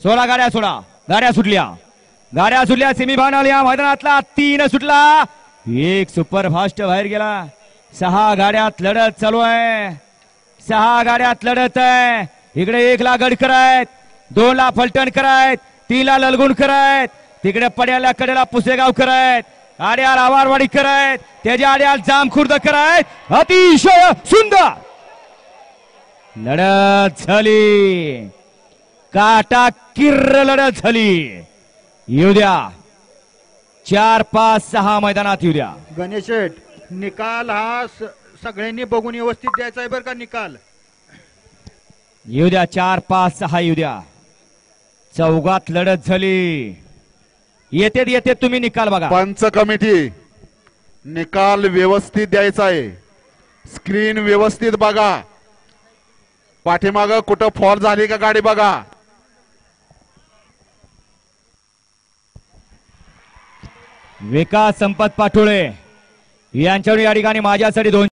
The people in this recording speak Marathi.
16 गाड्या सोडा. गाड्या सुटल्या सेमीफायनल या मैदानातला 3 सुटला. एक सुपर फास्ट बाहेर गेला. 6 गाड्यात लढत चालू आहे. 6 गाड्यात लढत आहे. इकडे 1 ला गडकर आहेत, 2 ला फलटणकर आहेत, 3 ला ललगुणकर आहेत, तिकडे पड्याला कडेला पुसेगावकर आहेत, आड्याल आवारवाडीकर आहेत, त्याच्या आड्याल जामखुर्दकर आहेत. अतिशय सुंदर लढत झाली. काटा किर्र लढत झाली. येऊ द्या 4, 5, 6 मैदानात येऊ द्या. गणेश शेठ, निकाल हा सगळ्यांनी बघून व्यवस्थित द्यायचा आहे बरं का. निकाल येऊ द्या 4, 5, 6 येऊ द्या. चौघात लढत झाली. येते तुम्ही निकाल बघा. पंच कमिटी निकाल व्यवस्थित द्यायचा आहे. स्क्रीन व्यवस्थित बघा. पाठीमाग कुठं फॉल झाली का गाडी बघा. विकास संपत पाठोळे यांच्यावर या ठिकाणी माझ्यासाठी 2